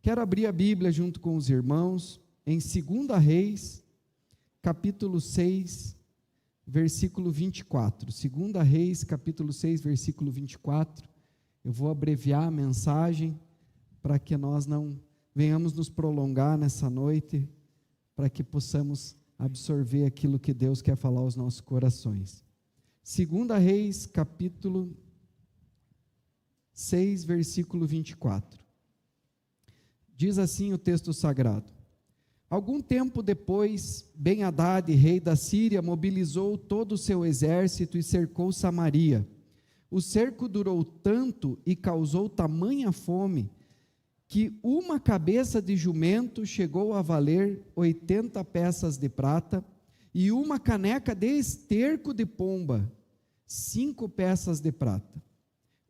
Quero abrir a Bíblia junto com os irmãos em 2 Reis, capítulo 6, versículo 24. 2 Reis, capítulo 6, versículo 24. Eu vou abreviar a mensagem para que nós não venhamos nos prolongar nessa noite, para que possamos absorver aquilo que Deus quer falar aos nossos corações. 2 Reis, capítulo 6, versículo 24. Diz assim o texto sagrado: Algum tempo depois, Ben-Hadad, rei da Síria, mobilizou todo o seu exército e cercou Samaria. O cerco durou tanto e causou tamanha fome, que uma cabeça de jumento chegou a valer 80 peças de prata, e uma caneca de esterco de pomba, 5 peças de prata.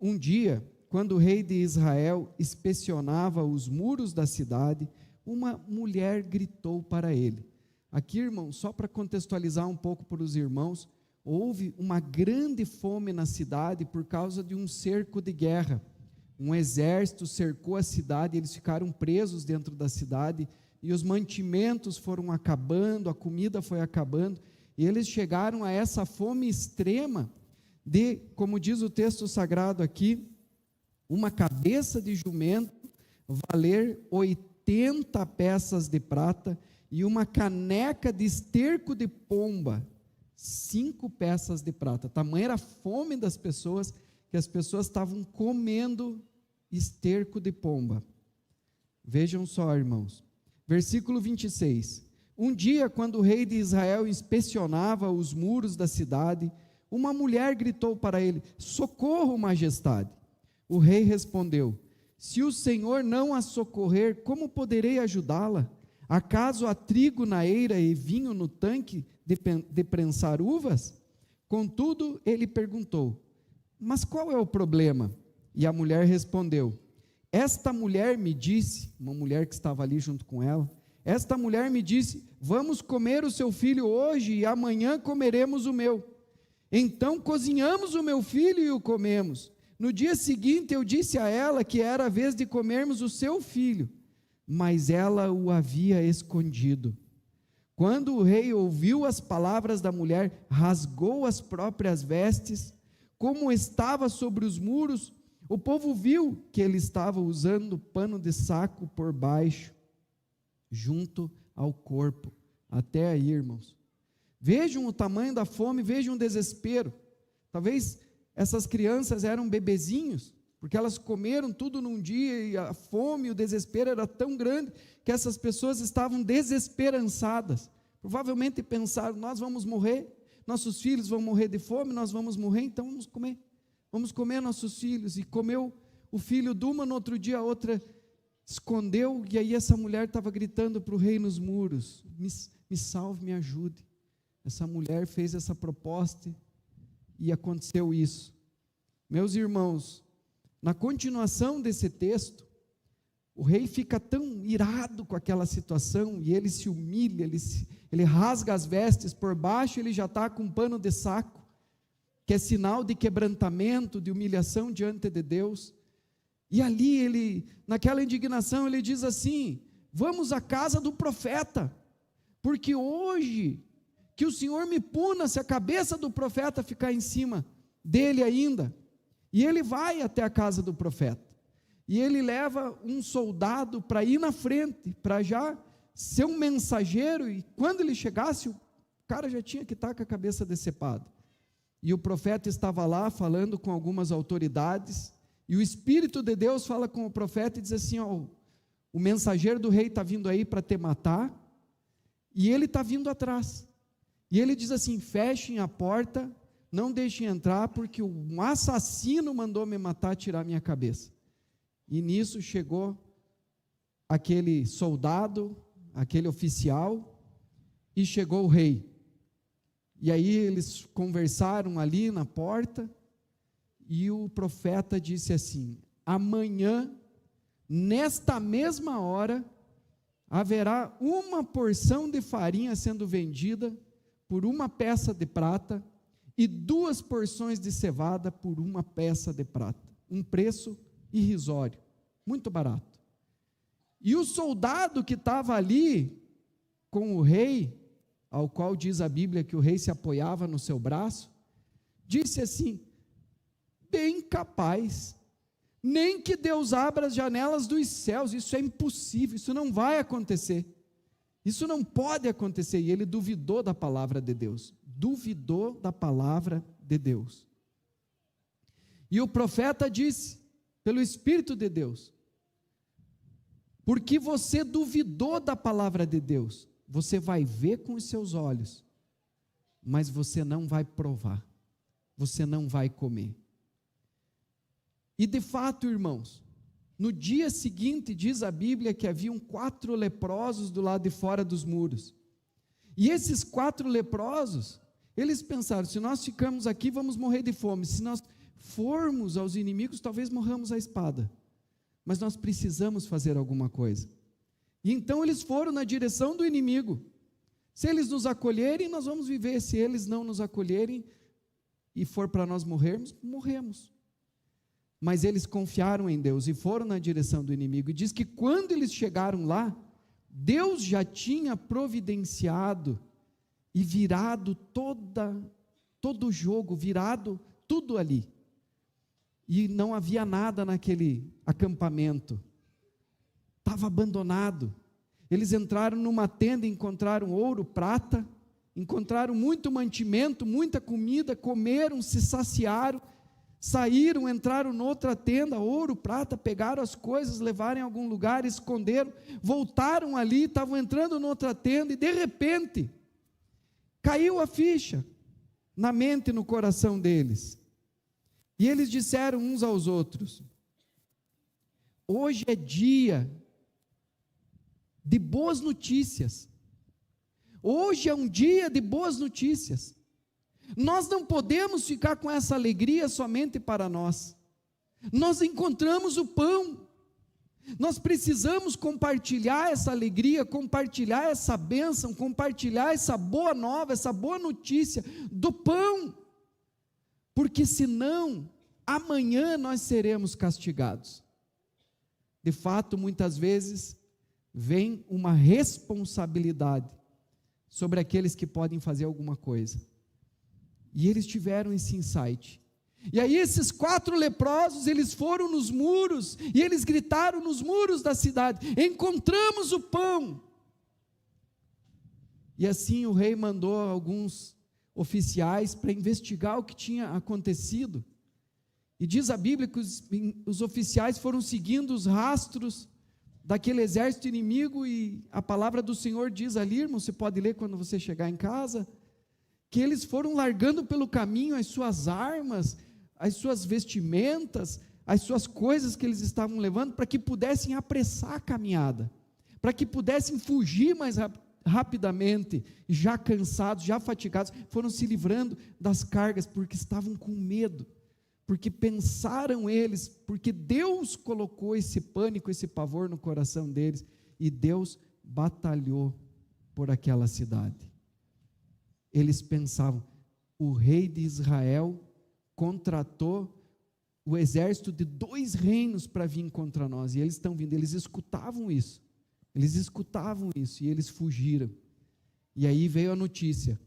Um dia, quando o rei de Israel inspecionava os muros da cidade, uma mulher gritou para ele. Aqui, irmão, só para contextualizar um pouco para os irmãos, houve uma grande fome na cidade por causa de um cerco de guerra. Um exército cercou a cidade, eles ficaram presos dentro da cidade, e os mantimentos foram acabando, a comida foi acabando, e eles chegaram a essa fome extrema de, como diz o texto sagrado aqui, uma cabeça de jumento valer 80 peças de prata, e uma caneca de esterco de pomba, 5 peças de prata. Tamanha era a fome das pessoas, que as pessoas estavam comendo esterco de pomba. Vejam só, irmãos, versículo 26. Um dia, quando o rei de Israel inspecionava os muros da cidade, uma mulher gritou para ele: Socorro, majestade! O rei respondeu: Se o Senhor não a socorrer, como poderei ajudá-la? Acaso há trigo na eira e vinho no tanque de prensar uvas? Contudo, ele perguntou: Mas qual é o problema? E a mulher respondeu: Esta mulher me disse, uma mulher que estava ali junto com ela, esta mulher me disse: Vamos comer o seu filho hoje e amanhã comeremos o meu. Então cozinhamos o meu filho e o comemos. No dia seguinte eu disse a ela que era a vez de comermos o seu filho, mas ela o havia escondido. Quando o rei ouviu as palavras da mulher, rasgou as próprias vestes. Como estava sobre os muros, o povo viu que ele estava usando pano de saco por baixo, junto ao corpo. Até aí, irmãos. Vejam o tamanho da fome, vejam o desespero. Talvez essas crianças eram bebezinhos, porque elas comeram tudo num dia, e a fome e o desespero era tão grande, que essas pessoas estavam desesperançadas. Provavelmente pensaram: nós vamos morrer, nossos filhos vão morrer de fome, nós vamos morrer, então vamos comer nossos filhos. E comeu o filho de uma, no outro dia a outra escondeu, e aí essa mulher estava gritando para o rei nos muros: me salve, me ajude. Essa mulher fez essa proposta, e aconteceu isso. Meus irmãos, na continuação desse texto, o rei fica tão irado com aquela situação, e ele se humilha, ele rasga as vestes, por baixo ele já está com um pano de saco, que é sinal de quebrantamento, de humilhação diante de Deus. E ali naquela indignação, ele diz assim: vamos à casa do profeta, porque hoje, que o Senhor me puna se a cabeça do profeta ficar em cima dele ainda. E ele vai até a casa do profeta, e ele leva um soldado para ir na frente, para já ser um mensageiro, e quando ele chegasse, o cara já tinha que estar com a cabeça decepada. E o profeta estava lá falando com algumas autoridades, e o Espírito de Deus fala com o profeta e diz assim: ó, o mensageiro do rei está vindo aí para te matar, e ele está vindo atrás. E ele diz assim: fechem a porta, não deixem entrar, porque um assassino mandou me matar, tirar minha cabeça. E nisso chegou aquele soldado, aquele oficial, e chegou o rei. E aí eles conversaram ali na porta, e o profeta disse assim: amanhã, nesta mesma hora, haverá uma porção de farinha sendo vendida por uma peça de prata, e 2 porções de cevada por uma peça de prata. Um preço irrisório, muito barato. E o soldado que estava ali com o rei, ao qual diz a Bíblia que o rei se apoiava no seu braço, disse assim: bem capaz, nem que Deus abra as janelas dos céus, isso é impossível, isso não vai acontecer, isso não pode acontecer. E ele duvidou da palavra de Deus, duvidou da palavra de Deus. E o profeta disse, pelo Espírito de Deus: porque você duvidou da palavra de Deus, você vai ver com os seus olhos, mas você não vai provar, você não vai comer. E de fato, irmãos, no dia seguinte diz a Bíblia que haviam 4 leprosos do lado de fora dos muros. E esses 4 leprosos, eles pensaram: se nós ficarmos aqui, vamos morrer de fome. Se nós formos aos inimigos, talvez morramos à espada. Mas nós precisamos fazer alguma coisa. E então eles foram na direção do inimigo. Se eles nos acolherem, nós vamos viver. Se eles não nos acolherem e for para nós morrermos, morremos. Mas eles confiaram em Deus e foram na direção do inimigo. E diz que quando eles chegaram lá, Deus já tinha providenciado e virado todo o jogo, virado tudo ali. E não havia nada naquele acampamento, estava abandonado. Eles entraram numa tenda, encontraram ouro, prata, encontraram muito mantimento, muita comida, comeram, se saciaram, saíram, entraram noutra tenda, ouro, prata, pegaram as coisas, levaram em algum lugar, esconderam, voltaram ali, estavam entrando noutra tenda, e de repente, caiu a ficha, na mente e no coração deles, e eles disseram uns aos outros: hoje é dia de boas notícias, hoje é um dia de boas notícias, nós não podemos ficar com essa alegria somente para nós, nós encontramos o pão, nós precisamos compartilhar essa alegria, compartilhar essa bênção, compartilhar essa boa nova, essa boa notícia do pão, porque senão, amanhã nós seremos castigados. De fato, muitas vezes, vem uma responsabilidade sobre aqueles que podem fazer alguma coisa. E eles tiveram esse insight. E aí esses 4 leprosos, eles foram nos muros, e eles gritaram nos muros da cidade: encontramos o pão. E assim o rei mandou alguns oficiais para investigar o que tinha acontecido. E diz a Bíblia que os oficiais foram seguindo os rastros daquele exército inimigo, e a palavra do Senhor diz ali, irmão, você pode ler quando você chegar em casa, que eles foram largando pelo caminho as suas armas, as suas vestimentas, as suas coisas que eles estavam levando, para que pudessem apressar a caminhada, para que pudessem fugir mais rapidamente, já cansados, já fatigados, foram se livrando das cargas, porque estavam com medo, porque pensaram eles, porque Deus colocou esse pânico, esse pavor no coração deles, e Deus batalhou por aquela cidade. Eles pensavam: o rei de Israel contratou o exército de 2 reinos para vir contra nós, e eles estão vindo. Eles escutavam isso, e eles fugiram. E aí veio a notícia: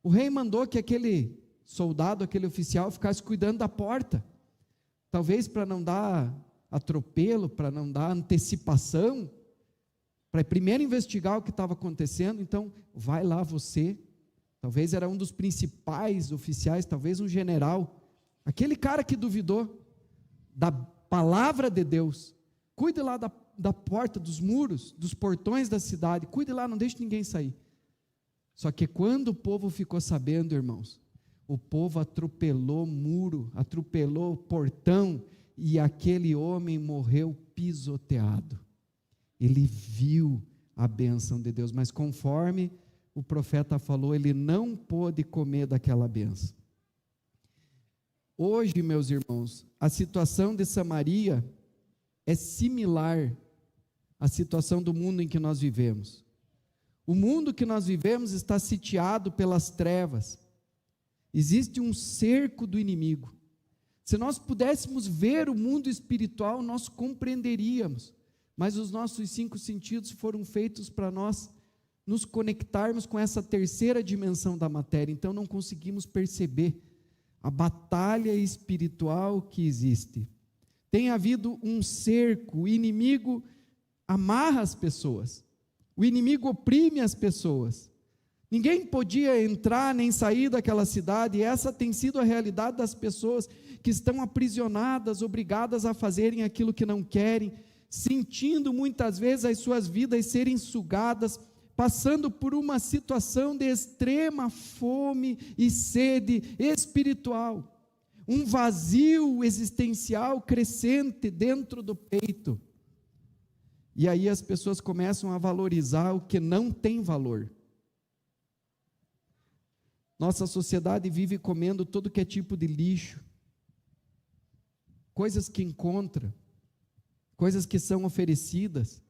o rei mandou que aquele soldado, aquele oficial, ficasse cuidando da porta, talvez para não dar atropelo, para não dar antecipação, para primeiro investigar o que estava acontecendo. Então, vai lá você, talvez era um dos principais oficiais, talvez um general, aquele cara que duvidou da palavra de Deus, cuide lá da porta, dos muros, dos portões da cidade, cuide lá, não deixe ninguém sair. Só que quando o povo ficou sabendo, irmãos, o povo atropelou muro, atropelou portão, e aquele homem morreu pisoteado. Ele viu a bênção de Deus, mas conforme o profeta falou, ele não pôde comer daquela bênção. Hoje, meus irmãos, a situação de Samaria é similar à situação do mundo em que nós vivemos. O mundo que nós vivemos está sitiado pelas trevas. Existe um cerco do inimigo. Se nós pudéssemos ver o mundo espiritual, nós compreenderíamos. mas os nossos 5 sentidos foram feitos para nós nos conectarmos com essa terceira dimensão da matéria, então não conseguimos perceber a batalha espiritual que existe. Tem havido um cerco, o inimigo amarra as pessoas, o inimigo oprime as pessoas. Ninguém podia entrar nem sair daquela cidade, e essa tem sido a realidade das pessoas que estão aprisionadas, obrigadas a fazerem aquilo que não querem, sentindo muitas vezes as suas vidas serem sugadas, passando por uma situação de extrema fome e sede espiritual, um vazio existencial crescente dentro do peito. E aí as pessoas começam a valorizar o que não tem valor. Nossa sociedade vive comendo todo que é tipo de lixo, coisas que encontra, coisas que são oferecidas,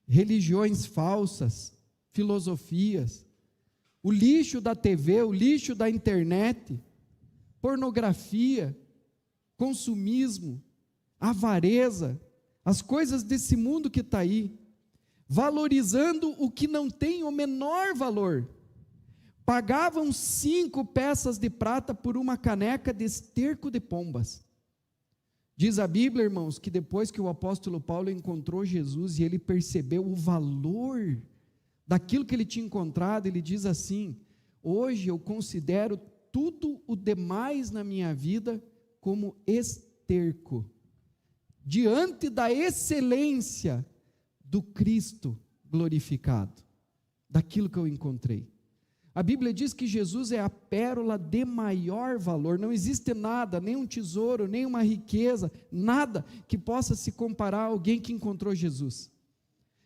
religiões falsas, filosofias, o lixo da TV, o lixo da internet, pornografia, consumismo, avareza, as coisas desse mundo que está aí, valorizando o que não tem o menor valor. Pagavam 5 peças de prata por uma caneca de esterco de pombas. Diz a Bíblia, irmãos, que depois que o apóstolo Paulo encontrou Jesus e ele percebeu o valor daquilo que ele tinha encontrado, ele diz assim: hoje eu considero tudo o demais na minha vida como esterco, diante da excelência do Cristo glorificado, daquilo que eu encontrei. A Bíblia diz que Jesus é a pérola de maior valor, não existe nada, nem um tesouro, nem uma riqueza, nada que possa se comparar a alguém que encontrou Jesus.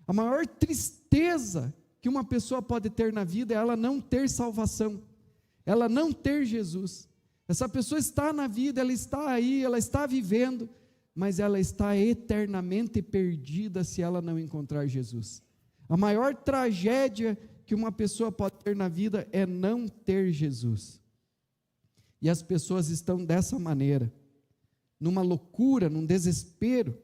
A maior tristeza que uma pessoa pode ter na vida é ela não ter salvação, ela não ter Jesus. Essa pessoa está na vida, ela está aí, ela está vivendo, mas ela está eternamente perdida se ela não encontrar Jesus. A maior tragédia que uma pessoa pode ter na vida é não ter Jesus. E as pessoas estão dessa maneira, numa loucura, num desespero.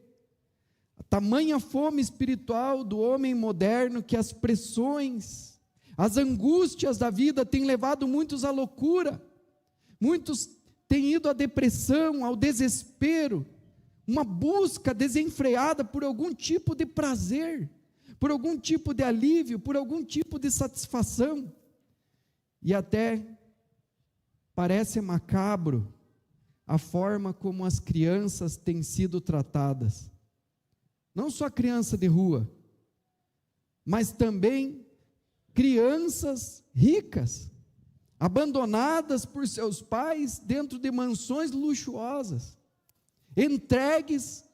A tamanha fome espiritual do homem moderno que as pressões, as angústias da vida têm levado muitos à loucura. Muitos têm ido à depressão, ao desespero, uma busca desenfreada por algum tipo de prazer, por algum tipo de alívio, por algum tipo de satisfação. E até parece macabro a forma como as crianças têm sido tratadas. Não só criança de rua, mas também crianças ricas, abandonadas por seus pais dentro de mansões luxuosas, entregues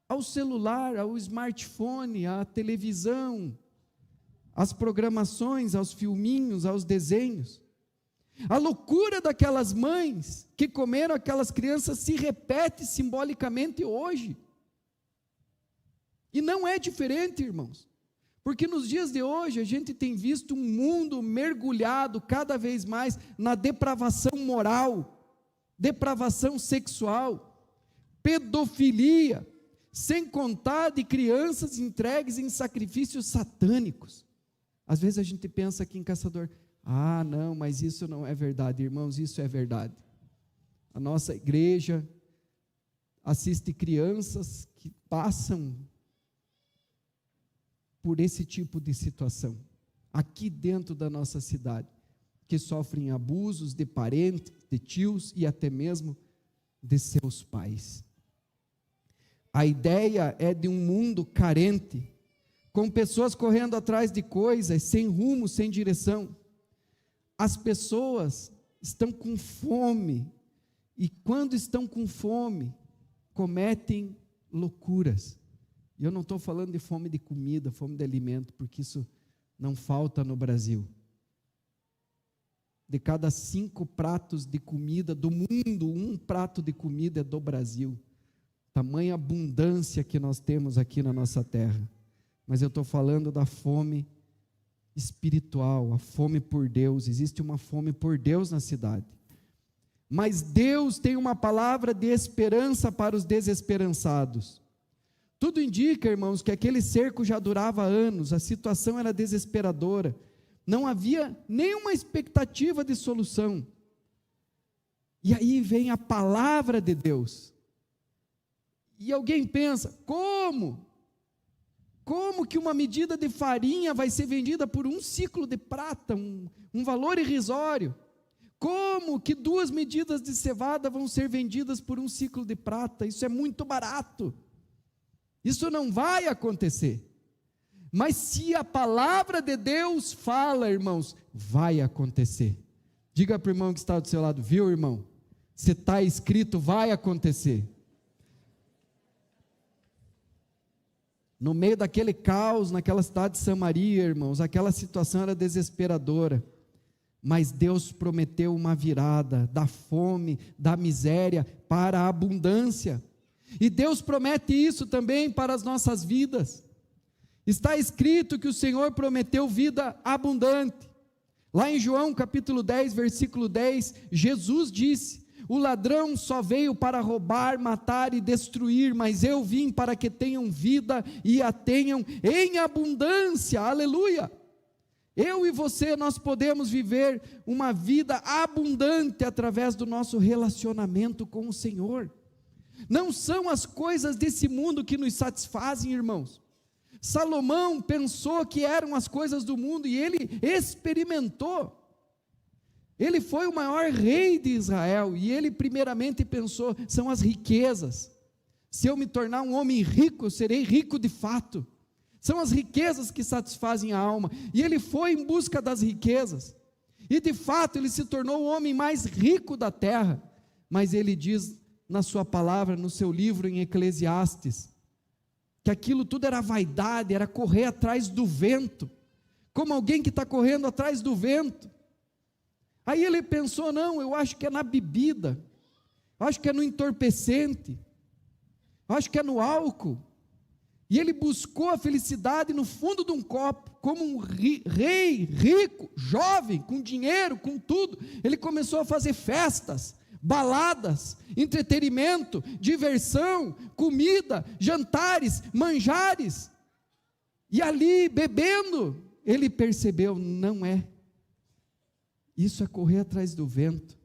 ao celular, ao smartphone, à televisão, às programações, aos filminhos, aos desenhos. A loucura daquelas mães que comeram aquelas crianças se repete simbolicamente hoje. E não é diferente, irmãos, porque nos dias de hoje a gente tem visto um mundo mergulhado cada vez mais na depravação moral, depravação sexual, pedofilia, sem contar de crianças entregues em sacrifícios satânicos. Às vezes a gente pensa aqui em Caçador, não, mas isso não é verdade, irmãos, isso é verdade. A nossa igreja assiste crianças que passam por esse tipo de situação, aqui dentro da nossa cidade, que sofrem abusos de parentes, de tios e até mesmo de seus pais. A ideia é de um mundo carente, com pessoas correndo atrás de coisas, sem rumo, sem direção. As pessoas estão com fome, e quando estão com fome, cometem loucuras. E eu não estou falando de fome de comida, fome de alimento, porque isso não falta no Brasil. De cada 5 pratos de comida do mundo, 1 prato de comida é do Brasil. Tamanha abundância que nós temos aqui na nossa terra. Mas eu estou falando da fome espiritual, a fome por Deus. Existe uma fome por Deus na cidade. Mas Deus tem uma palavra de esperança para os desesperançados. Tudo indica, irmãos, que aquele cerco já durava anos, a situação era desesperadora, não havia nenhuma expectativa de solução. E aí vem a palavra de Deus. E alguém pensa, como? Como que uma medida de farinha vai ser vendida por um ciclo de prata, um valor irrisório? Como que 2 medidas de cevada vão ser vendidas por um ciclo de prata? Isso é muito barato. Isso não vai acontecer. Mas se a palavra de Deus fala, irmãos, vai acontecer. Diga para o irmão que está do seu lado, viu, irmão? Se está escrito, vai acontecer. No meio daquele caos, naquela cidade de Samaria, irmãos, aquela situação era desesperadora. Mas Deus prometeu uma virada da fome, da miséria, para a abundância. E Deus promete isso também para as nossas vidas. Está escrito que o Senhor prometeu vida abundante. Lá em João capítulo 10, versículo 10, Jesus disse: o ladrão só veio para roubar, matar e destruir, mas eu vim para que tenham vida e a tenham em abundância. Aleluia! Eu e você, nós podemos viver uma vida abundante através do nosso relacionamento com o Senhor. Não são as coisas desse mundo que nos satisfazem, irmãos. Salomão pensou que eram as coisas do mundo e ele experimentou. Ele foi o maior rei de Israel e ele primeiramente pensou, são as riquezas. Se eu me tornar um homem rico, eu serei rico de fato. São as riquezas que satisfazem a alma. E ele foi em busca das riquezas. E de fato ele se tornou o homem mais rico da terra. Mas ele diz na sua palavra, no seu livro em Eclesiastes, que aquilo tudo era vaidade, era correr atrás do vento. Como alguém que está correndo atrás do vento. Aí ele pensou, não, eu acho que é na bebida. Eu acho que é no entorpecente. Eu acho que é no álcool. E ele buscou a felicidade no fundo de um copo, como um rei rico, jovem, com dinheiro, com tudo. Ele começou a fazer festas, baladas, entretenimento, diversão, comida, jantares, manjares. E ali, bebendo, ele percebeu, não é. Isso é correr atrás do vento.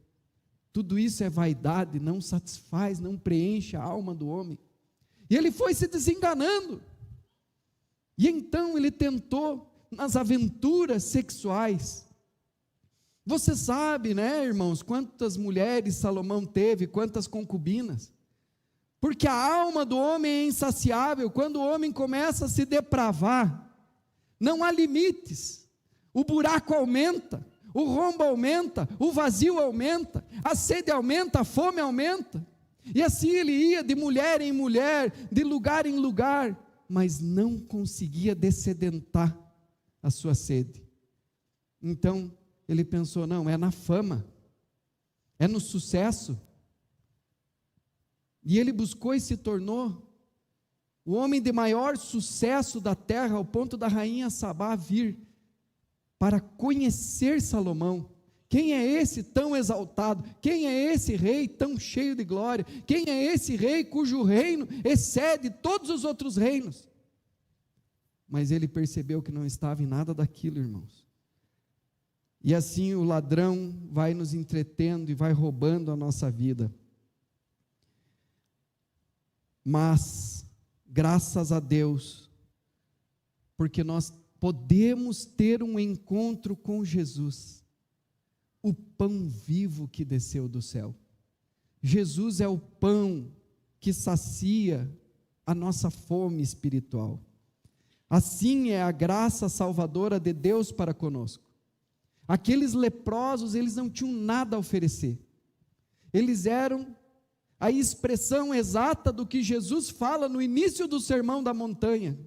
Tudo isso é vaidade, não satisfaz, não preenche a alma do homem. E ele foi se desenganando. E então ele tentou nas aventuras sexuais. Você sabe, né, irmãos, quantas mulheres Salomão teve, quantas concubinas? Porque a alma do homem é insaciável. Quando o homem começa a se depravar, não há limites. O buraco aumenta, o rombo aumenta, o vazio aumenta, a sede aumenta, a fome aumenta. E assim ele ia de mulher em mulher, de lugar em lugar, mas não conseguia dessedentar a sua sede. Então ele pensou, não, é na fama, é no sucesso. E ele buscou e se tornou o homem de maior sucesso da terra, ao ponto da rainha Sabá vir para conhecer Salomão. Quem é esse tão exaltado? Quem é esse rei tão cheio de glória? Quem é esse rei cujo reino excede todos os outros reinos? Mas ele percebeu que não estava em nada daquilo, irmãos. E assim o ladrão vai nos entretendo e vai roubando a nossa vida. Mas, graças a Deus, porque nós podemos ter um encontro com Jesus, o pão vivo que desceu do céu. Jesus é o pão que sacia a nossa fome espiritual. Assim é a graça salvadora de Deus para conosco. Aqueles leprosos, eles não tinham nada a oferecer. Eles eram a expressão exata do que Jesus fala no início do Sermão da Montanha.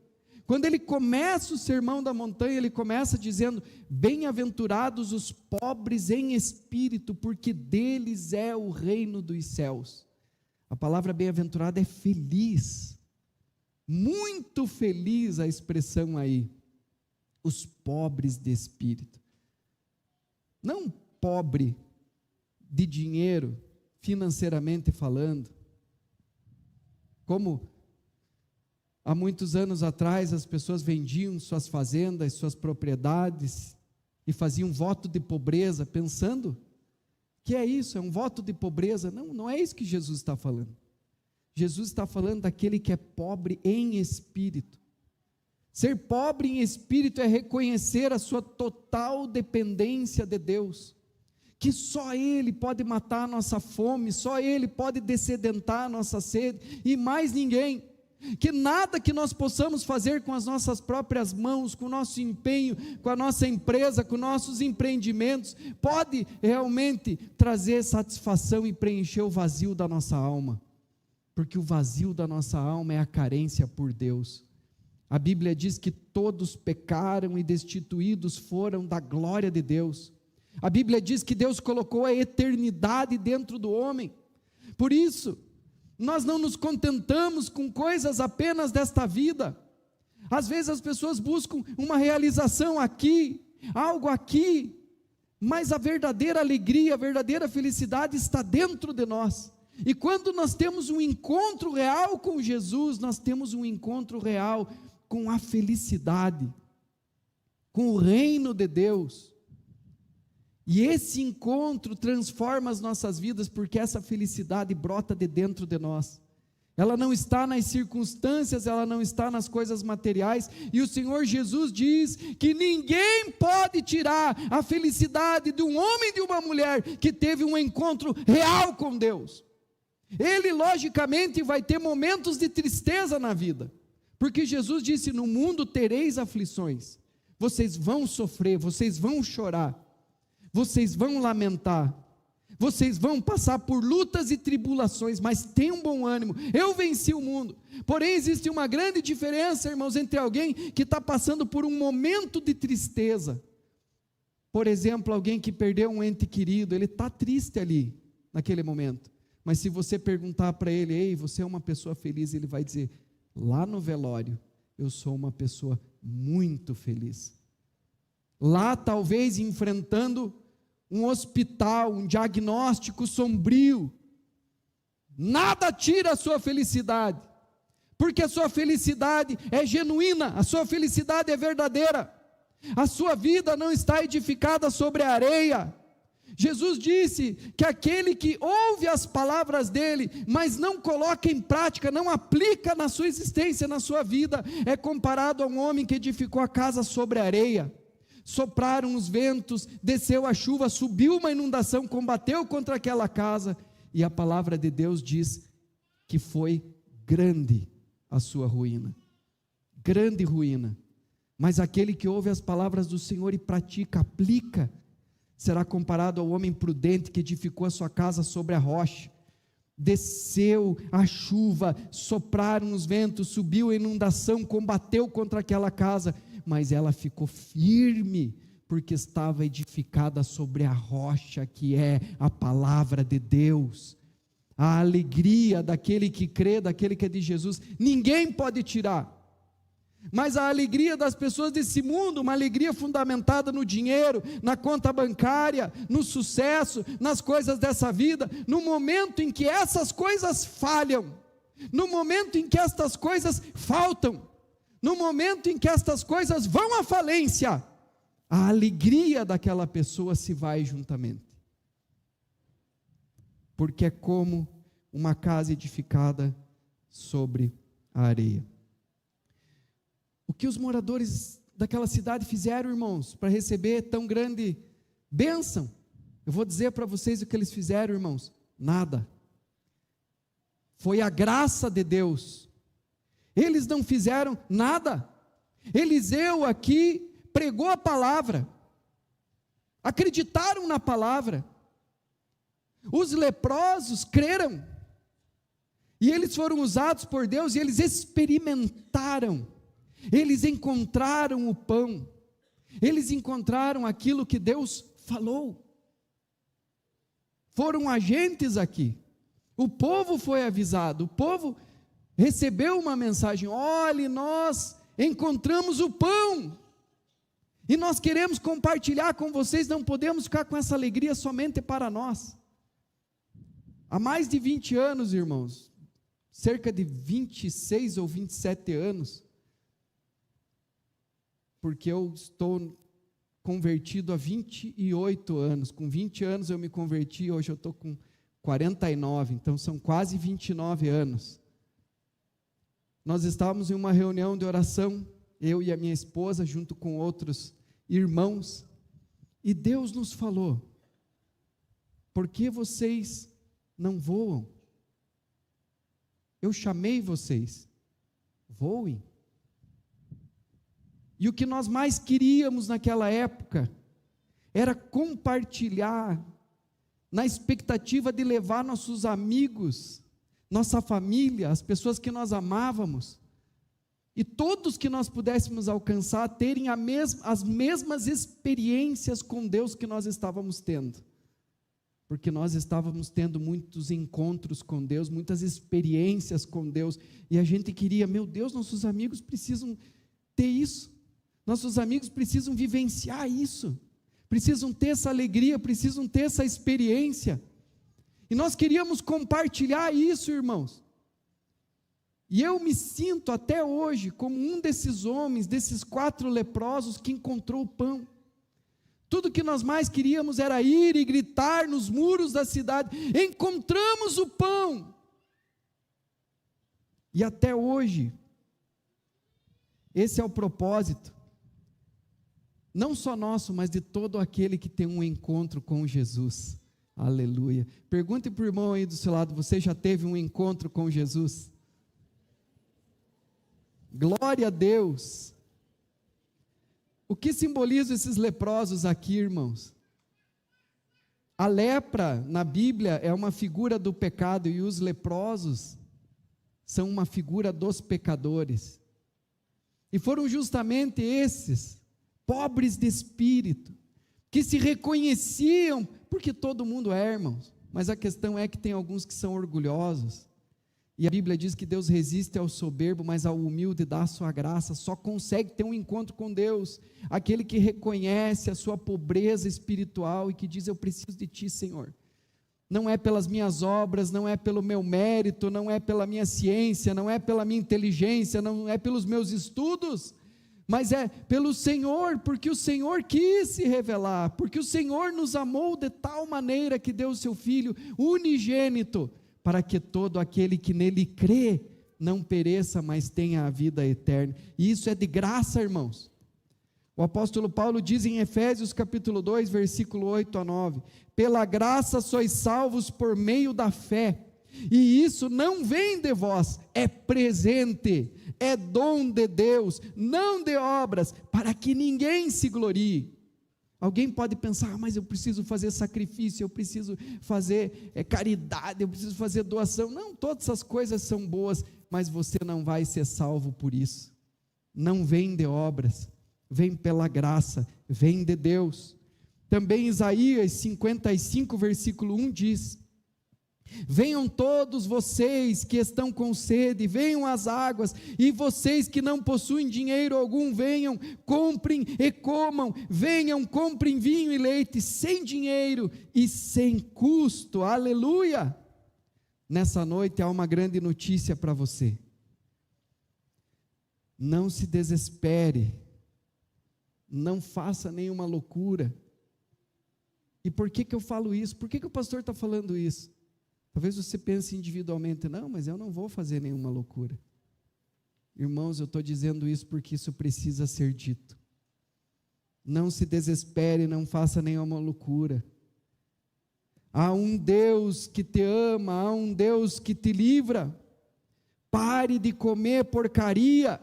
Quando ele começa o Sermão da Montanha, ele começa dizendo: bem-aventurados os pobres em espírito, porque deles é o reino dos céus. A palavra bem-aventurado é feliz, muito feliz a expressão aí, os pobres de espírito. Não pobre de dinheiro, financeiramente falando, como Há muitos anos atrás, as pessoas vendiam suas fazendas, suas propriedades, e faziam voto de pobreza, pensando que é isso, é um voto de pobreza. Não, não é isso que Jesus está falando. Jesus está falando daquele que é pobre em espírito. Ser pobre em espírito é reconhecer a sua total dependência de Deus, que só Ele pode matar a nossa fome, só Ele pode dessedentar a nossa sede, e mais ninguém. Que nada que nós possamos fazer com as nossas próprias mãos, com o nosso empenho, com a nossa empresa, com nossos empreendimentos, pode realmente trazer satisfação e preencher o vazio da nossa alma, porque o vazio da nossa alma é a carência por Deus. A Bíblia diz que todos pecaram e destituídos foram da glória de Deus. A Bíblia diz que Deus colocou a eternidade dentro do homem. Por isso, nós não nos contentamos com coisas apenas desta vida. Às vezes as pessoas buscam uma realização aqui, algo aqui, mas a verdadeira alegria, a verdadeira felicidade está dentro de nós. E quando nós temos um encontro real com Jesus, nós temos um encontro real com a felicidade, com o reino de Deus. E esse encontro transforma as nossas vidas, porque essa felicidade brota de dentro de nós. Ela não está nas circunstâncias, ela não está nas coisas materiais, e o Senhor Jesus diz que ninguém pode tirar a felicidade de um homem e de uma mulher que teve um encontro real com Deus. Ele logicamente vai ter momentos de tristeza na vida, porque Jesus disse: no mundo tereis aflições, vocês vão sofrer, vocês vão chorar, vocês vão lamentar, vocês vão passar por lutas e tribulações, mas tenham bom ânimo, eu venci o mundo. Porém existe uma grande diferença, irmãos, entre alguém que está passando por um momento de tristeza. Por exemplo, alguém que perdeu um ente querido, ele está triste ali, naquele momento, mas se você perguntar para ele: ei, você é uma pessoa feliz? Ele vai dizer: lá no velório, eu sou uma pessoa muito feliz. Lá talvez enfrentando um hospital, um diagnóstico sombrio, nada tira a sua felicidade, porque a sua felicidade é genuína, a sua felicidade é verdadeira, a sua vida não está edificada sobre a areia. Jesus disse que aquele que ouve as palavras dele, mas não coloca em prática, não aplica na sua existência, na sua vida, é comparado a um homem que edificou a casa sobre a areia. Sopraram os ventos, desceu a chuva, subiu uma inundação, combateu contra aquela casa, e a palavra de Deus diz que foi grande a sua ruína, grande ruína. Mas aquele que ouve as palavras do Senhor e pratica, aplica, será comparado ao homem prudente que edificou a sua casa sobre a rocha. Desceu a chuva, sopraram os ventos, subiu a inundação, combateu contra aquela casa, mas ela ficou firme, porque estava edificada sobre a rocha, que é a palavra de Deus. A alegria daquele que crê, daquele que é de Jesus, ninguém pode tirar. Mas a alegria das pessoas desse mundo, uma alegria fundamentada no dinheiro, na conta bancária, no sucesso, nas coisas dessa vida, no momento em que essas coisas falham, no momento em que estas coisas faltam, no momento em que estas coisas vão à falência, a alegria daquela pessoa se vai juntamente, porque é como uma casa edificada sobre a areia. O que os moradores daquela cidade fizeram, irmãos, para receber tão grande bênção? Eu vou dizer para vocês o que eles fizeram, irmãos: nada. Foi a graça de Deus. Eles não fizeram nada. Eliseu aqui pregou a palavra, acreditaram na palavra, os leprosos creram, e eles foram usados por Deus, e eles experimentaram, eles encontraram o pão, eles encontraram aquilo que Deus falou, foram agentes aqui, o povo foi avisado, o povo recebeu uma mensagem: olhe, nós encontramos o pão, e nós queremos compartilhar com vocês, não podemos ficar com essa alegria somente para nós. Há mais de 20 anos, irmãos, cerca de 26 ou 27 anos, porque eu estou convertido há 28 anos, com 20 anos eu me converti, hoje eu estou com 49, então são quase 29 anos. Nós estávamos em uma reunião de oração, eu e a minha esposa, junto com outros irmãos, e Deus nos falou: por que vocês não voam? Eu chamei vocês, voem. E o que nós mais queríamos naquela época era compartilhar, na expectativa de levar nossos amigos, nossa família, as pessoas que nós amávamos, e todos que nós pudéssemos alcançar, terem as mesmas experiências com Deus que nós estávamos tendo. Porque nós estávamos tendo muitos encontros com Deus, muitas experiências com Deus, e a gente queria, meu Deus, nossos amigos precisam ter isso, nossos amigos precisam vivenciar isso, precisam ter essa alegria, precisam ter essa experiência, e nós queríamos compartilhar isso, irmãos, e eu me sinto até hoje como um desses homens, desses 4 leprosos que encontrou o pão. Tudo que nós mais queríamos era ir e gritar nos muros da cidade: encontramos o pão! E até hoje, esse é o propósito, não só nosso, mas de todo aquele que tem um encontro com Jesus. Aleluia. Pergunte para o irmão aí do seu lado: você já teve um encontro com Jesus? Glória a Deus! O que simboliza esses leprosos aqui, irmãos? A lepra na Bíblia é uma figura do pecado, e os leprosos são uma figura dos pecadores. E foram justamente esses, pobres de espírito, que se reconheciam, porque todo mundo é, irmãos, mas a questão é que tem alguns que são orgulhosos, e a Bíblia diz que Deus resiste ao soberbo, mas ao humilde dá a sua graça. Só consegue ter um encontro com Deus aquele que reconhece a sua pobreza espiritual e que diz: eu preciso de Ti, Senhor. Não é pelas minhas obras, não é pelo meu mérito, não é pela minha ciência, não é pela minha inteligência, não é pelos meus estudos, mas é pelo Senhor, porque o Senhor quis se revelar, porque o Senhor nos amou de tal maneira que deu o seu Filho unigênito, para que todo aquele que nele crê não pereça, mas tenha a vida eterna. E isso é de graça, irmãos. O apóstolo Paulo diz em Efésios capítulo 2, versículo 8 a 9: pela graça sois salvos por meio da fé, e isso não vem de vós, é presente, é dom de Deus, não de obras, para que ninguém se glorie. Alguém pode pensar: mas eu preciso fazer sacrifício, eu preciso fazer caridade, eu preciso fazer doação. Não, todas essas coisas são boas, mas você não vai ser salvo por isso. Não vem de obras, vem pela graça, vem de Deus. Também Isaías 55, versículo 1 diz: venham todos vocês que estão com sede, venham às águas, e vocês que não possuem dinheiro algum, venham, comprem e comam, venham, comprem vinho e leite, sem dinheiro e sem custo. Aleluia! Nessa noite há uma grande notícia para você. Não se desespere, não faça nenhuma loucura. E por que eu falo isso? Por que o pastor está falando isso? Talvez você pense individualmente: não, mas eu não vou fazer nenhuma loucura. Irmãos, eu estou dizendo isso porque isso precisa ser dito. Não se desespere, não faça nenhuma loucura. Há um Deus que te ama, há um Deus que te livra. Pare de comer porcaria,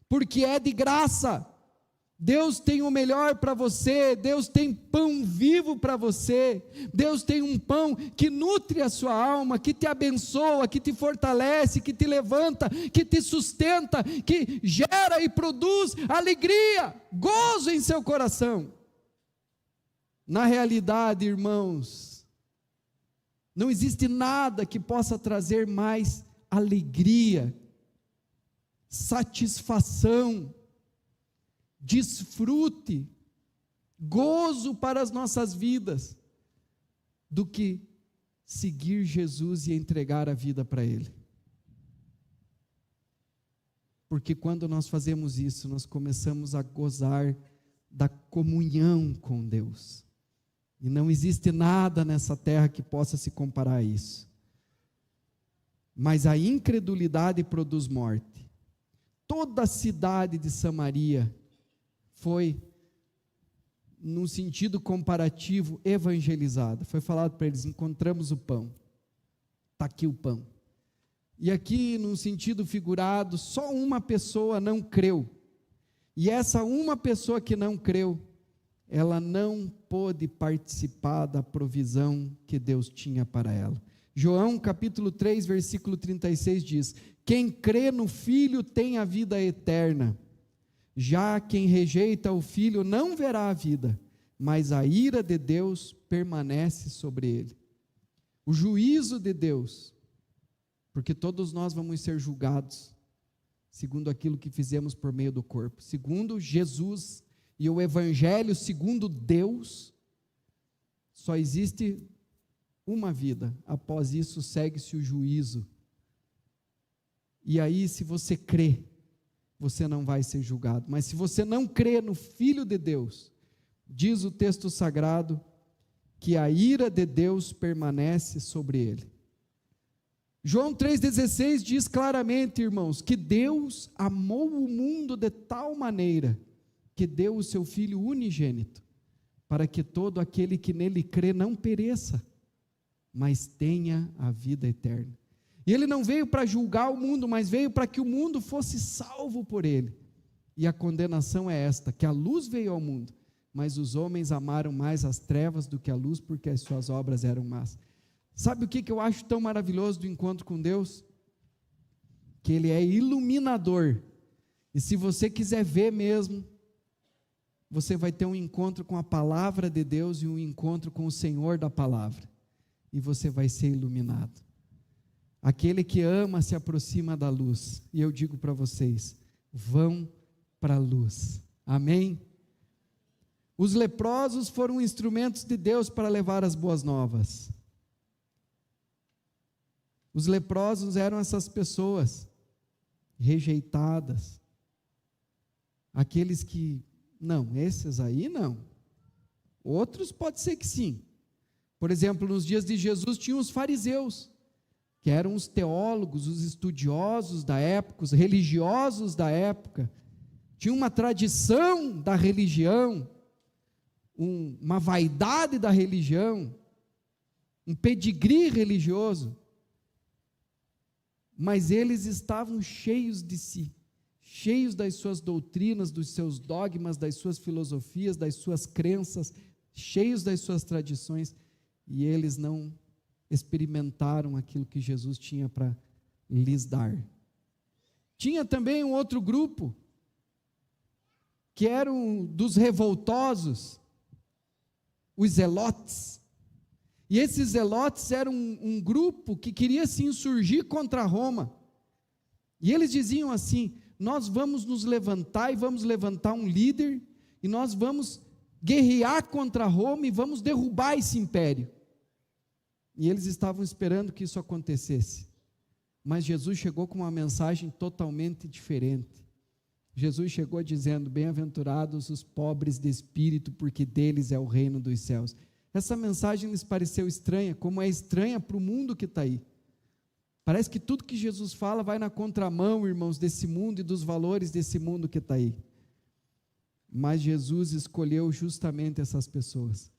porque é de graça. Deus tem o melhor para você, Deus tem pão vivo para você, Deus tem um pão que nutre a sua alma, que te abençoa, que te fortalece, que te levanta, que te sustenta, que gera e produz alegria, gozo em seu coração. Na realidade, irmãos, não existe nada que possa trazer mais alegria, satisfação, desfrute, gozo para as nossas vidas, do que seguir Jesus e entregar a vida para Ele. Porque quando nós fazemos isso, nós começamos a gozar da comunhão com Deus. E não existe nada nessa terra que possa se comparar a isso. Mas a incredulidade produz morte. Toda a cidade de Samaria foi, num sentido comparativo, evangelizada. Foi falado para eles: encontramos o pão. Está aqui o pão. E aqui, num sentido figurado, só uma pessoa não creu. E essa uma pessoa que não creu, ela não pôde participar da provisão que Deus tinha para ela. João capítulo 3, versículo 36 diz: quem crê no Filho tem a vida eterna. Já quem rejeita o Filho não verá a vida, mas a ira de Deus permanece sobre ele. O juízo de Deus, porque todos nós vamos ser julgados segundo aquilo que fizemos por meio do corpo, segundo Jesus e o Evangelho, segundo Deus, só existe uma vida. Após isso segue-se o juízo. E aí, se você crê, você não vai ser julgado. Mas se você não crê no Filho de Deus, diz o texto sagrado que a ira de Deus permanece sobre ele. João 3,16 diz claramente, irmãos, que Deus amou o mundo de tal maneira que deu o seu Filho unigênito, para que todo aquele que nele crê não pereça, mas tenha a vida eterna. E ele não veio para julgar o mundo, mas veio para que o mundo fosse salvo por ele. E a condenação é esta, que a luz veio ao mundo, mas os homens amaram mais as trevas do que a luz, porque as suas obras eram más. Sabe o que eu acho tão maravilhoso do encontro com Deus? Que Ele é iluminador. E se você quiser ver mesmo, você vai ter um encontro com a palavra de Deus e um encontro com o Senhor da palavra. E você vai ser iluminado. Aquele que ama se aproxima da luz. E eu digo para vocês, vão para a luz. Amém? Os leprosos foram instrumentos de Deus para levar as boas novas. Os leprosos eram essas pessoas rejeitadas, aqueles que, não, esses aí não, outros pode ser que sim. Por exemplo, nos dias de Jesus tinham os fariseus, que eram os teólogos, os estudiosos da época, os religiosos da época, tinha uma tradição da religião, uma vaidade da religião, um pedigree religioso, mas eles estavam cheios de si, cheios das suas doutrinas, dos seus dogmas, das suas filosofias, das suas crenças, cheios das suas tradições, e eles não experimentaram aquilo que Jesus tinha para lhes dar. Tinha também um outro grupo, que eram dos revoltosos, os zelotes. E esses zelotes eram um grupo que queria se insurgir contra Roma. E eles diziam assim: nós vamos nos levantar e vamos levantar um líder, e nós vamos guerrear contra Roma e vamos derrubar esse império. E eles estavam esperando que isso acontecesse. Mas Jesus chegou com uma mensagem totalmente diferente. Jesus chegou dizendo: bem-aventurados os pobres de espírito, porque deles é o reino dos céus. Essa mensagem lhes pareceu estranha, como é estranha para o mundo que está aí. Parece que tudo que Jesus fala vai na contramão, irmãos, desse mundo e dos valores desse mundo que está aí. Mas Jesus escolheu justamente essas pessoas.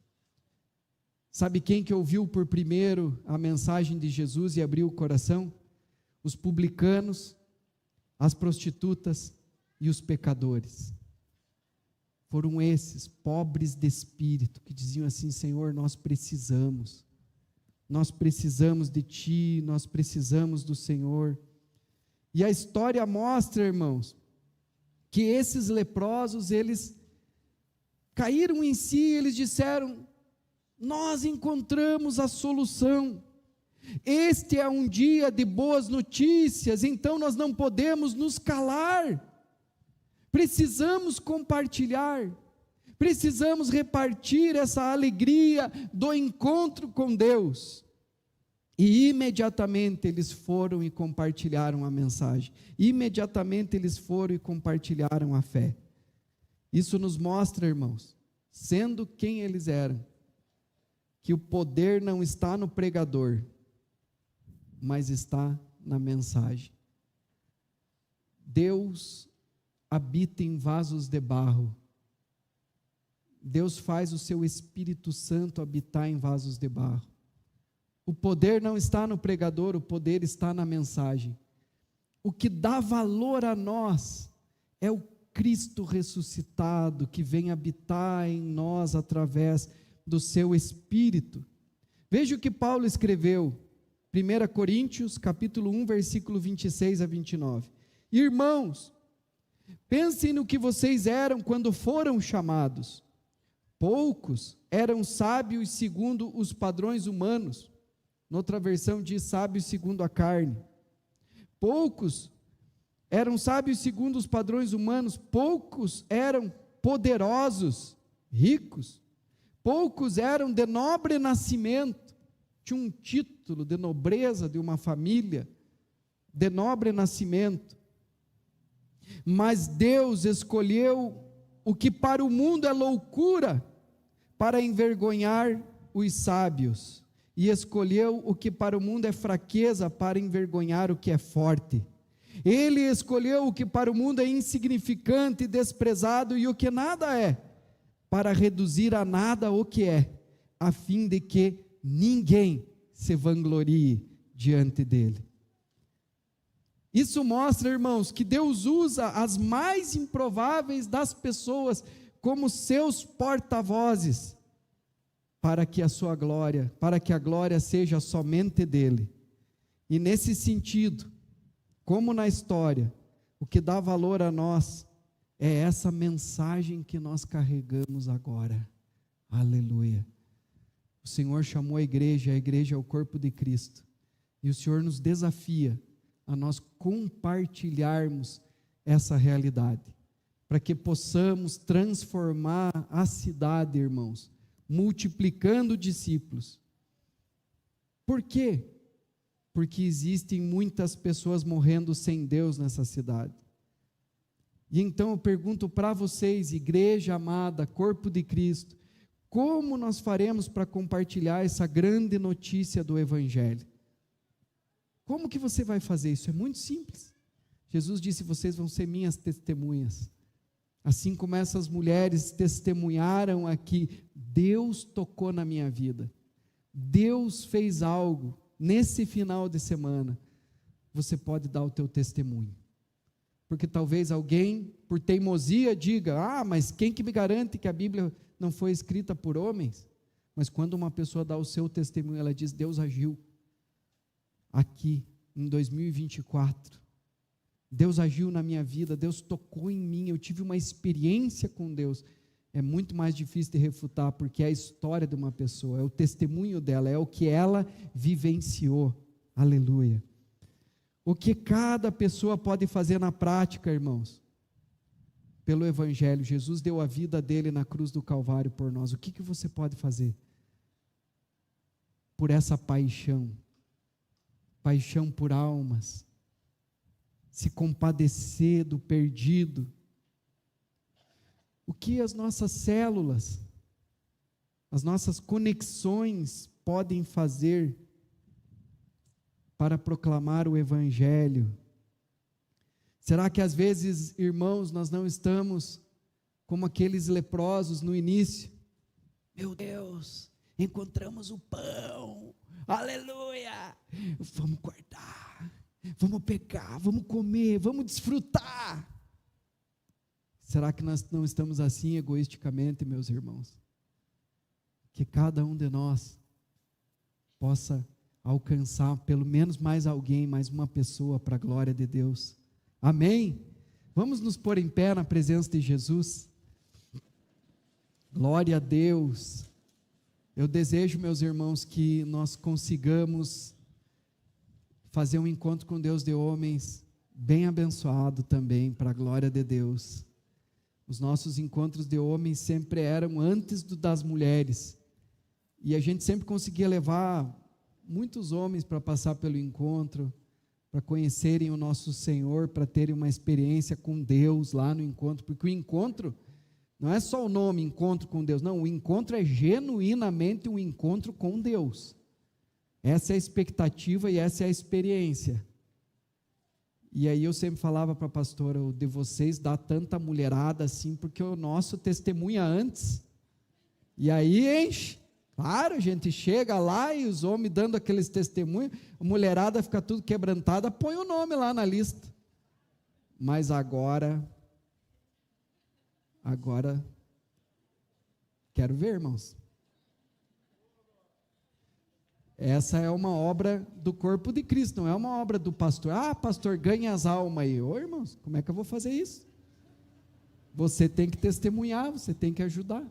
Sabe quem que ouviu por primeiro a mensagem de Jesus e abriu o coração? Os publicanos, as prostitutas e os pecadores. Foram esses, pobres de espírito, que diziam assim: Senhor, nós precisamos de Ti, nós precisamos do Senhor. E a história mostra, irmãos, que esses leprosos, eles caíram em si, eles disseram: nós encontramos a solução, este é um dia de boas notícias, então nós não podemos nos calar, precisamos compartilhar, precisamos repartir essa alegria do encontro com Deus. E imediatamente eles foram e compartilharam a mensagem. Imediatamente eles foram e compartilharam a fé. Isso nos mostra, irmãos, sendo quem eles eram, que o poder não está no pregador, mas está na mensagem. Deus habita em vasos de barro. Deus faz o seu Espírito Santo habitar em vasos de barro. O poder não está no pregador, o poder está na mensagem. O que dá valor a nós é o Cristo ressuscitado que vem habitar em nós através do seu Espírito. Veja o que Paulo escreveu, 1 Coríntios, capítulo 1, versículo 26 a 29. Irmãos, pensem no que vocês eram quando foram chamados. Poucos eram sábios segundo os padrões humanos. Noutra versão diz sábios segundo a carne. Poucos eram sábios segundo os padrões humanos. Poucos eram poderosos, ricos. Poucos eram de nobre nascimento. Tinha um título de nobreza de uma família, de nobre nascimento. Mas Deus escolheu o que para o mundo é loucura, para envergonhar os sábios. E escolheu o que para o mundo é fraqueza, para envergonhar o que é forte. Ele escolheu o que para o mundo é insignificante, desprezado e o que nada é, para reduzir a nada o que é, a fim de que ninguém se vanglorie diante dele. Isso mostra, irmãos, que Deus usa as mais improváveis das pessoas como seus porta-vozes, para que a sua glória, para que a glória seja somente dele. E nesse sentido, como na história, o que dá valor a nós é essa mensagem que nós carregamos agora. Aleluia. O Senhor chamou a igreja é o corpo de Cristo. E o Senhor nos desafia a nós compartilharmos essa realidade, para que possamos transformar a cidade, irmãos, multiplicando discípulos. Por quê? Porque existem muitas pessoas morrendo sem Deus nessa cidade. E então eu pergunto para vocês, igreja amada, corpo de Cristo, como nós faremos para compartilhar essa grande notícia do Evangelho? Como que você vai fazer isso? É muito simples. Jesus disse, vocês vão ser minhas testemunhas. Assim como essas mulheres testemunharam aqui, Deus tocou na minha vida. Deus fez algo nesse final de semana. Você pode dar o teu testemunho. Porque talvez alguém, por teimosia, diga, mas quem que me garante que a Bíblia não foi escrita por homens? Mas quando uma pessoa dá o seu testemunho, ela diz, Deus agiu aqui em 2024, Deus agiu na minha vida, Deus tocou em mim, eu tive uma experiência com Deus. É muito mais difícil de refutar, porque é a história de uma pessoa, é o testemunho dela, é o que ela vivenciou. Aleluia. O que cada pessoa pode fazer na prática, irmãos? Pelo Evangelho, Jesus deu a vida dele na cruz do Calvário por nós. O que você pode fazer? Por essa paixão por almas, se compadecer do perdido. O que as nossas células, as nossas conexões podem fazer para proclamar o Evangelho? Será que às vezes, irmãos, nós não estamos como aqueles leprosos no início? Meu Deus, encontramos o pão, aleluia, vamos guardar, vamos pegar, vamos comer, vamos desfrutar. Será que nós não estamos assim egoisticamente, meus irmãos? Que cada um de nós possa alcançar pelo menos mais alguém, mais uma pessoa para a glória de Deus. Amém? Vamos nos pôr em pé na presença de Jesus. Glória a Deus. Eu desejo, meus irmãos, que nós consigamos fazer um encontro com Deus de homens bem abençoado também, para a glória de Deus. Os nossos encontros de homens sempre eram antes das mulheres, e a gente sempre conseguia levar muitos homens para passar pelo encontro, para conhecerem o nosso Senhor, para terem uma experiência com Deus lá no encontro, porque o encontro não é só o nome, encontro com Deus, não, o encontro é genuinamente um encontro com Deus. Essa é a expectativa e essa é a experiência. E aí eu sempre falava para a pastora, o de vocês dá tanta mulherada assim, porque o nosso testemunha antes, e aí enche. Claro, a gente chega lá e os homens dando aqueles testemunhos, a mulherada fica tudo quebrantada, põe o nome lá na lista. Mas agora, quero ver, irmãos. Essa é uma obra do corpo de Cristo, não é uma obra do pastor. Ah, pastor, ganha as almas aí. Ô, irmãos, como é que eu vou fazer isso? Você tem que testemunhar, você tem que ajudar.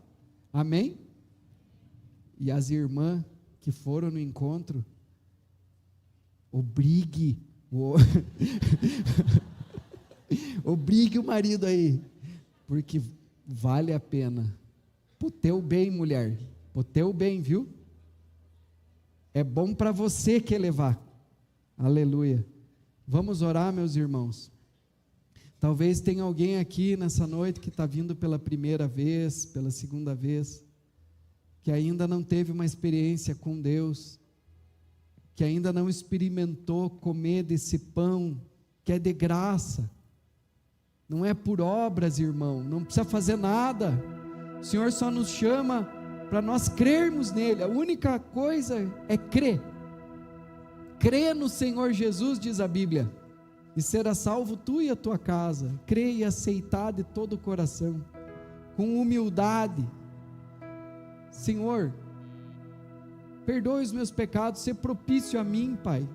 Amém? E as irmãs que foram no encontro, obrigue o marido aí, porque vale a pena. Pro teu bem, mulher, pro teu bem, viu? É bom para você que levar. Aleluia. Vamos orar, meus irmãos. Talvez tenha alguém aqui nessa noite que está vindo pela primeira vez, pela segunda vez, que ainda não teve uma experiência com Deus, que ainda não experimentou comer desse pão, que é de graça, não é por obras, irmão, não precisa fazer nada, o Senhor só nos chama para nós crermos nele, a única coisa é crer no Senhor Jesus, diz a Bíblia, e será salvo tu e a tua casa, crê e aceitar de todo o coração, com humildade. Senhor, perdoe os meus pecados, ser propício a mim, Pai,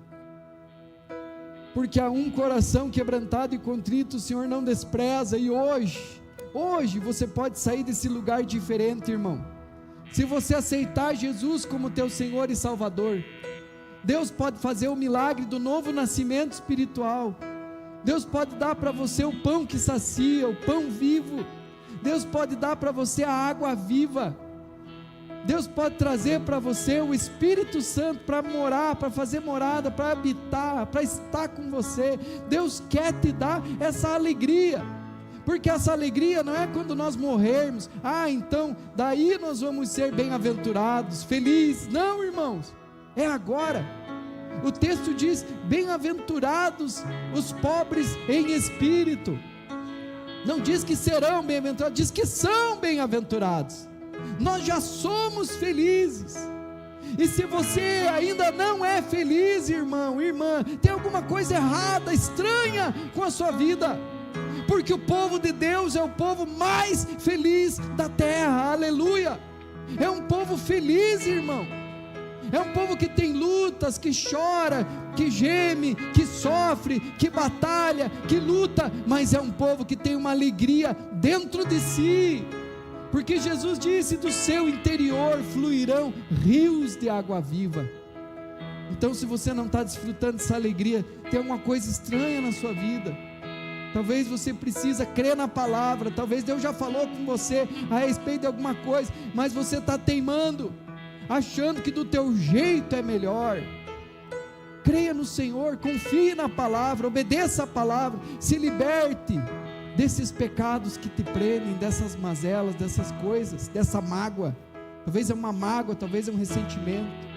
porque há um coração quebrantado e contrito, o Senhor não despreza, e hoje você pode sair desse lugar diferente, irmão, se você aceitar Jesus como teu Senhor e Salvador. Deus pode fazer o milagre do novo nascimento espiritual, Deus pode dar para você o pão que sacia, o pão vivo, Deus pode dar para você a água viva, Deus pode trazer para você o Espírito Santo para morar, para fazer morada, para habitar, para estar com você. Deus quer te dar essa alegria, porque essa alegria não é quando nós morrermos, então daí nós vamos ser bem-aventurados, felizes. Não, irmãos, é agora. O texto diz: bem-aventurados os pobres em espírito. Não diz que serão bem-aventurados, diz que são bem-aventurados. Nós já somos felizes. E se você ainda não é feliz, irmão, irmã, tem alguma coisa errada, estranha com a sua vida, porque o povo de Deus é o povo mais feliz da terra. Aleluia. É um povo feliz, irmão. É um povo que tem lutas, que chora, que geme, que sofre, que batalha, que luta, mas é um povo que tem uma alegria dentro de si, porque Jesus disse: do seu interior fluirão rios de água viva. Então, se você não está desfrutando dessa alegria, tem alguma coisa estranha na sua vida. Talvez você precisa crer na palavra, talvez Deus já falou com você a respeito de alguma coisa, mas você está teimando, achando que do teu jeito é melhor. Creia no Senhor, confie na palavra, obedeça a palavra, se liberte desses pecados que te prendem, dessas mazelas, dessas coisas, dessa mágoa. Talvez é uma mágoa, talvez é um ressentimento.